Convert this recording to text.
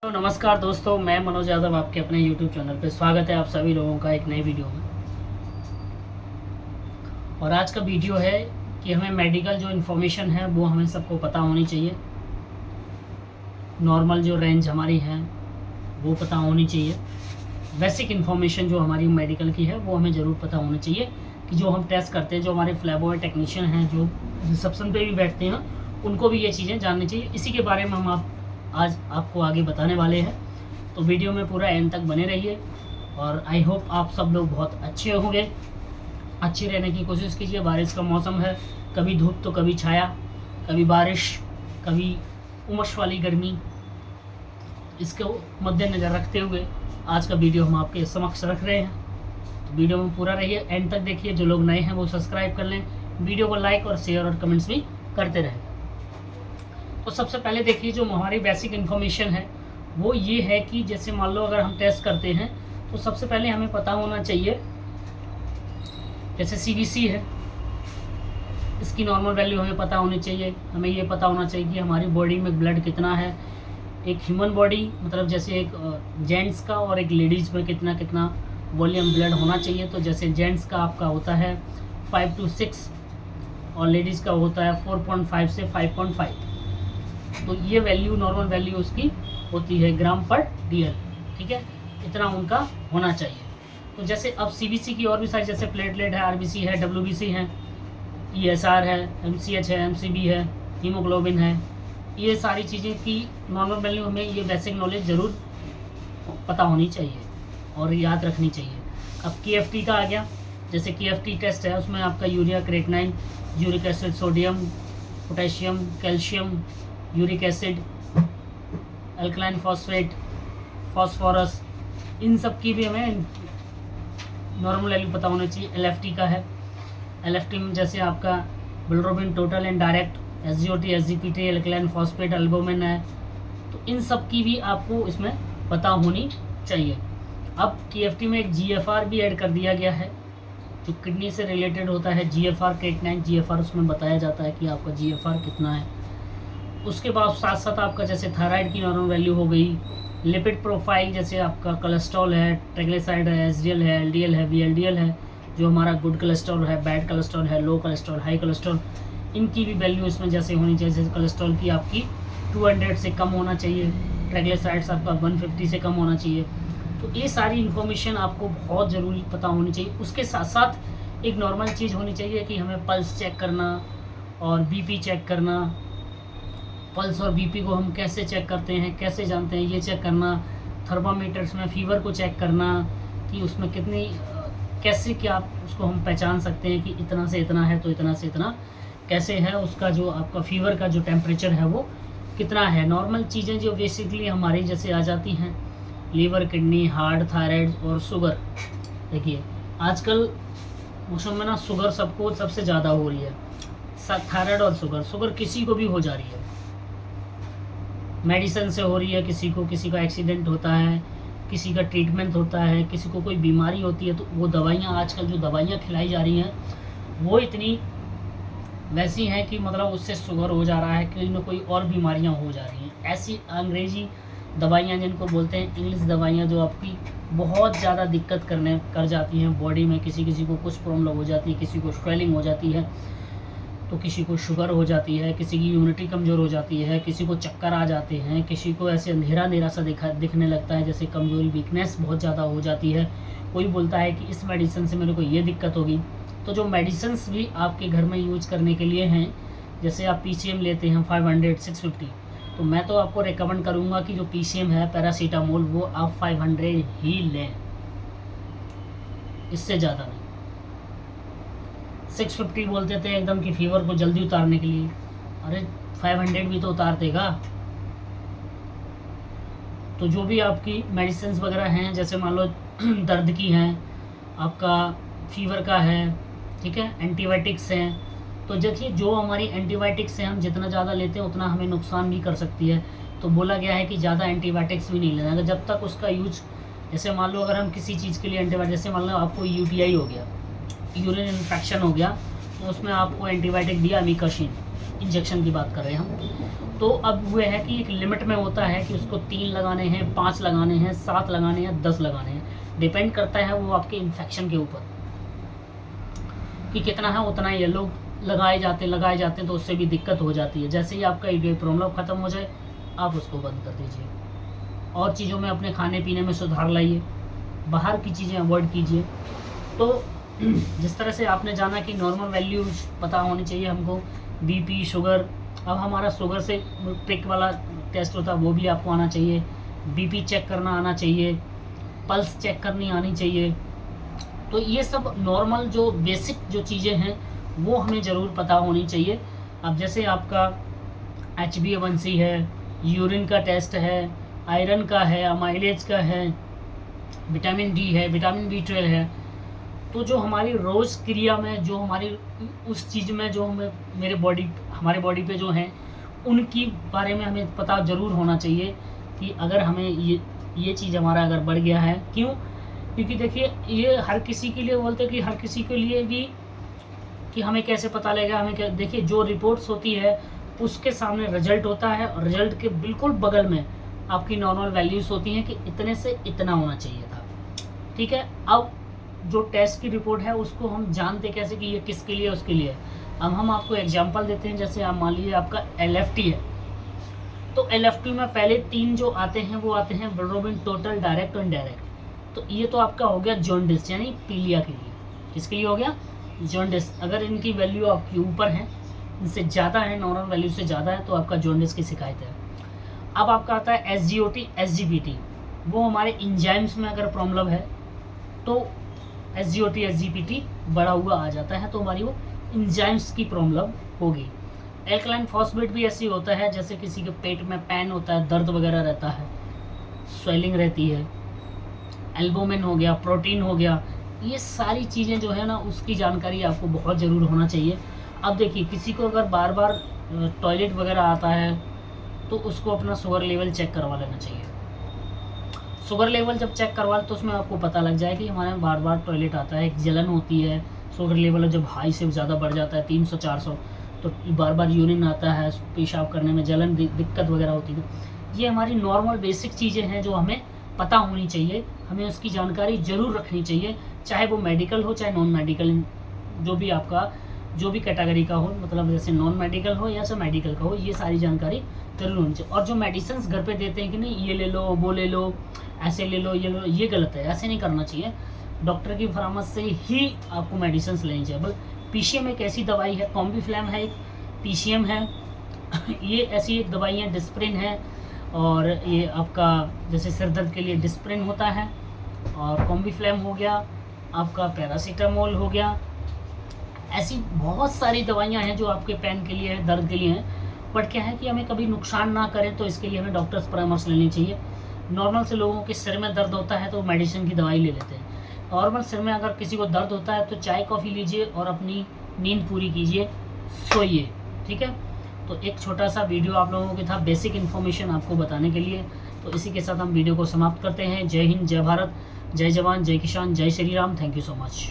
तो नमस्कार दोस्तों, मैं मनोज यादव आपके अपने YouTube चैनल पे स्वागत है आप सभी लोगों का एक नई वीडियो में। और आज का वीडियो है कि हमें मेडिकल जो इन्फॉर्मेशन है वो हमें सबको पता होनी चाहिए। नॉर्मल जो रेंज हमारी है वो पता होनी चाहिए। बेसिक इन्फॉर्मेशन जो हमारी मेडिकल की है वो हमें ज़रूर पता होनी चाहिए कि जो हम टेस्ट करते हैं, जो हमारे फ्लैबो टेक्नीशियन हैं, जो रिसेप्शन पे भी बैठते हैं, उनको भी ये चीज़ें जाननी चाहिए। इसी के बारे में हम आज आपको आगे बताने वाले हैं। तो वीडियो में पूरा एंड तक बने रहिए और आई होप आप सब लोग बहुत अच्छे होंगे। अच्छे रहने की कोशिश कीजिए। बारिश का मौसम है, कभी धूप तो कभी छाया, कभी बारिश, कभी उमस वाली गर्मी। इसको मद्देनज़र रखते हुए आज का वीडियो हम आपके समक्ष रख रहे हैं। तो वीडियो में पूरा रहिए, एंड तक देखिए। जो लोग नए हैं वो सब्सक्राइब कर लें, वीडियो को लाइक और शेयर और कमेंट्स भी करते रहें। तो सबसे पहले देखिए, जो हमारी बेसिक इन्फॉर्मेशन है वो ये है कि जैसे मान लो अगर हम टेस्ट करते हैं तो सबसे पहले हमें पता होना चाहिए, जैसे CBC है, इसकी नॉर्मल वैल्यू हमें पता होनी चाहिए। हमें ये पता होना चाहिए कि हमारी बॉडी में ब्लड कितना है। एक ह्यूमन बॉडी मतलब जैसे एक जेंट्स का और एक लेडीज़ में कितना कितना वॉल्यूम ब्लड होना चाहिए। तो जैसे जेंट्स का आपका होता है 5 to 6 और लेडीज़ का होता है 4.5 से 5.5। तो ये वैल्यू नॉर्मल वैल्यू उसकी होती है ग्राम पर DL, ठीक है, इतना उनका होना चाहिए। तो जैसे अब CBC की और भी सारी, जैसे प्लेटलेट है, RBC है, WBC है, ESR है, MCH है, MCB है, हीमोग्लोबिन है, ये सारी चीज़ें की नॉर्मल वैल्यू हमें ये बेसिक नॉलेज ज़रूर पता होनी चाहिए और याद रखनी चाहिए। अब KFT का आ गया। जैसे KFT टेस्ट है, उसमें आपका urea, creatinine, uric acid, sodium, potassium, calcium, uric acid, alkaline phosphate, phosphorus, इन सब की भी हमें नॉर्मल वैल्यू पता होना चाहिए। LFT का है, LFT में जैसे आपका bilirubin, total and direct, SGOT, SGPT, alkaline phosphate, albumin है। तो इन सब की भी आपको इसमें पता होनी चाहिए। अब KFT में एक GFR भी ऐड कर दिया गया है जो किडनी से रिलेटेड होता है। GFR, क्रेटनाइन GFR, उसमें बताया जाता है कि आपका GFR कितना है। उसके बाद साथ साथ आपका जैसे थायराइड की नॉर्मल वैल्यू हो गई, लिपिड प्रोफाइल, जैसे आपका कोलेस्ट्रॉल है, ट्राइग्लिसराइड है, SDL है, LDL है, VLDL है, जो हमारा गुड कोलेस्ट्रॉल है, बैड कोलेस्ट्रॉल है, लो कोलेस्ट्रॉल, हाई कोलेस्ट्रॉल, इनकी भी वैल्यू इसमें जैसे होनी चाहिए। जैसे कोलेस्ट्रॉल की आपकी 200 से कम होना चाहिए, ट्राइग्लिसराइड्स आपका 150 से कम होना चाहिए। तो ये सारी इन्फॉर्मेशन आपको बहुत ज़रूरी पता होनी चाहिए। उसके साथ साथ एक नॉर्मल चीज़ होनी चाहिए कि हमें पल्स चेक करना और BP चेक करना। पल्स और BP को हम कैसे चेक करते हैं, कैसे जानते हैं, ये चेक करना। थर्मामीटर्स में फीवर को चेक करना कि उसमें कितनी कैसे क्या आप उसको हम पहचान सकते हैं कि इतना से इतना है तो इतना से इतना कैसे है, उसका जो आपका फीवर का जो टेम्परेचर है वो कितना है। नॉर्मल चीज़ें जो बेसिकली हमारी जैसे आ जाती हैं, लीवर, किडनी, हार्ट, थायराइड और शुगर। देखिए आजकल मौसम में ना शुगर सबको सबसे ज़्यादा हो रही है। थायराइड और शुगर किसी को भी हो जा रही है, मेडिसिन से हो रही है, किसी का एक्सीडेंट होता है, किसी का ट्रीटमेंट होता है, किसी को कोई बीमारी होती है तो वो दवाइयाँ, आजकल जो दवाइयाँ खिलाई जा रही हैं वो इतनी वैसी हैं कि मतलब उससे शुगर हो जा रहा है, कोई ना कोई और बीमारियाँ हो जा रही हैं। ऐसी अंग्रेजी दवाइयाँ जिनको बोलते हैं इंग्लिश दवाइयाँ, जो आपकी बहुत ज़्यादा दिक्कत कर जाती हैं बॉडी में। किसी को कुछ प्रॉब्लम हो जाती है, किसी को स्वेलिंग हो जाती है, तो किसी को शुगर हो जाती है, किसी की इम्यूनिटी कमज़ोर हो जाती है, किसी को चक्कर आ जाते हैं, किसी को ऐसे अंधेरा सा दिखने लगता है, जैसे कमज़ोरी, वीकनेस बहुत ज़्यादा हो जाती है। कोई बोलता है कि इस मेडिसिन से मेरे को ये दिक्कत होगी। तो जो मेडिसिन्स भी आपके घर में यूज करने के लिए हैं, जैसे आप PCM लेते हैं 500, 650, तो मैं तो आपको रिकमेंड करूँगा कि जो PCM है, पैरासीटामोल, वो आप 500 ही लें, इससे ज़्यादा नहीं। 650 बोलते थे एकदम कि फीवर को जल्दी उतारने के लिए, अरे 500 भी तो उतार देगा। तो जो भी आपकी मेडिसिन वगैरह हैं, जैसे मान लो दर्द की हैं, आपका फीवर का है, ठीक है, एंटीबायोटिक्स हैं, तो देखिए जो हमारी एंटीबायोटिक्स हैं हम जितना ज़्यादा लेते हैं उतना हमें नुकसान भी कर सकती है। तो बोला गया है कि ज़्यादा एंटीबायोटिक्स भी नहीं लेना है जब तक उसका यूज, जैसे मान लो अगर हम किसी चीज़ के लिए एंटीबायोटिक, जैसे मान लो आपको UTI हो गया, यूरिन इन्फेक्शन हो गया, तो उसमें आपको एंटीबायोटिक दिया अमीकाशीन, इंजेक्शन की बात कर रहे हैं हम। तो अब वो है कि एक लिमिट में होता है कि उसको 3 लगाने हैं, 5 लगाने हैं, 7 लगाने हैं, 10 लगाने हैं। डिपेंड करता है वो आपके इन्फेक्शन के ऊपर कि कितना है उतना ही। लोग लगाए जाते हैं तो उससे भी दिक्कत हो जाती है। जैसे ही आपका ये प्रॉब्लम ख़त्म हो जाए आप उसको बंद कर दीजिए और चीज़ों में अपने खाने पीने में सुधार लाइए, बाहर की चीज़ें अवॉइड कीजिए। तो जिस तरह से आपने जाना कि नॉर्मल वैल्यूज पता होनी चाहिए हमको, बीपी, शुगर। अब हमारा शुगर से प्रिक वाला टेस्ट होता है वो भी आपको आना चाहिए, बीपी चेक करना आना चाहिए, पल्स चेक करनी आनी चाहिए। तो ये सब नॉर्मल जो बेसिक जो चीज़ें हैं वो हमें ज़रूर पता होनी चाहिए। अब जैसे आपका HbA1c है, यूरिन का टेस्ट है, आयरन का है, अमाइलेज का है, विटामिन डी है, विटामिन B12 है। तो जो हमारी रोज़ क्रिया में जो हमारी उस चीज़ में जो हमें हमारे बॉडी पे जो हैं उनकी बारे में हमें पता ज़रूर होना चाहिए कि अगर हमें ये चीज़ हमारा अगर बढ़ गया है, क्यों? क्योंकि देखिए ये हर किसी के लिए बोलते हैं कि हर किसी के लिए भी कि हमें कैसे पता लगेगा, हमें क्या। देखिए जो रिपोर्ट्स होती है उसके सामने रिजल्ट होता है और रिजल्ट के बिल्कुल बगल में आपकी नॉर्मल वैल्यूज़ होती हैं कि इतने से इतना होना चाहिए था, ठीक है। अब जो टेस्ट की रिपोर्ट है उसको हम जानते कैसे कि ये किसके लिए, उसके लिए। अब हम आपको एग्जांपल देते हैं। जैसे आप मान लीजिए आपका LFT है, तो LFT में पहले 3 जो आते हैं वो आते हैं बिलिरुबिन टोटल, डायरेक्ट और इनडायरेक्ट। तो ये तो आपका हो गया जॉन्डिस यानी पीलिया के लिए। किसके लिए हो गया? जॉन्डिस। अगर इनकी वैल्यू आपके ऊपर है, इनसे ज़्यादा है, नॉर्मल वैल्यू से ज़्यादा है, तो आपका जॉन्डिस की शिकायत है। अब आपका आता है SGOT, SGPT। वो हमारे इंजाइम्स में अगर प्रॉब्लम है तो SGOT, SGPT बढ़ा हुआ आ जाता है, तो हमारी वो इंजाइम्स की प्रॉब्लम होगी। एल्कलाइन फॉस्फेट भी ऐसी होता है, जैसे किसी के पेट में पेन होता है, दर्द वगैरह रहता है, स्वेलिंग रहती है। एल्बुमिन हो गया, प्रोटीन हो गया, ये सारी चीज़ें जो है ना उसकी जानकारी आपको बहुत ज़रूर होना चाहिए। अब देखिए किसी को अगर बार बार टॉयलेट वगैरह आता है तो उसको अपना शुगर लेवल चेक करवा लेना चाहिए। शुगर लेवल जब चेक करवा तो उसमें आपको पता लग जाए कि हमारे बार बार टॉयलेट आता है, एक जलन होती है, शुगर लेवल जब हाई से ज़्यादा बढ़ जाता है 300-400, तो बार बार यूरिन आता है, पेशाब करने में जलन, दिक्कत वगैरह होती है। ये हमारी नॉर्मल बेसिक चीज़ें हैं जो हमें पता होनी चाहिए, हमें उसकी जानकारी ज़रूर रखनी चाहिए, चाहे वो मेडिकल हो चाहे नॉन मेडिकल, जो भी आपका जो भी कैटेगरी का हो, मतलब जैसे नॉन मेडिकल हो या फिर मेडिकल का हो, ये सारी जानकारी जरूर होनी चाहिए। और जो मेडिसिन्स घर पे देते हैं कि नहीं ये ले लो, वो ले लो, ऐसे ले लो, ये लो, ये गलत है, ऐसे नहीं करना चाहिए। डॉक्टर की परामर्श से ही आपको मेडिसिन्स लेनी चाहिए। PCM एक ऐसी दवाई है, कॉम्बीफ्लैम है, एक PCM है, ये ऐसी एक दवाई है, डिस्प्रिन है, और ये आपका जैसे सिर दर्द के लिए डिस्प्रिन होता है, और कॉम्बीफ्लैम हो गया, आपका पैरासीटामोल हो गया। ऐसी बहुत सारी दवाइयाँ हैं जो आपके पेन के लिए है, दर्द के लिए हैं। बट क्या है कि हमें कभी नुकसान ना करें, तो इसके लिए हमें डॉक्टर से परामर्श लेनी चाहिए। नॉर्मल से लोगों के सिर में दर्द होता है तो मेडिसिन की दवाई ले लेते हैं। नॉर्मल सिर में अगर किसी को दर्द होता है तो चाय कॉफ़ी लीजिए और अपनी नींद पूरी कीजिए, सोइए, ठीक है। तो एक छोटा सा वीडियो आप लोगों के था, बेसिक इन्फॉर्मेशन आपको बताने के लिए। तो इसी के साथ हम वीडियो को समाप्त करते हैं। जय हिंद, जय भारत, जय जवान, जय किसान, जय Shri Ram. Thank you so much.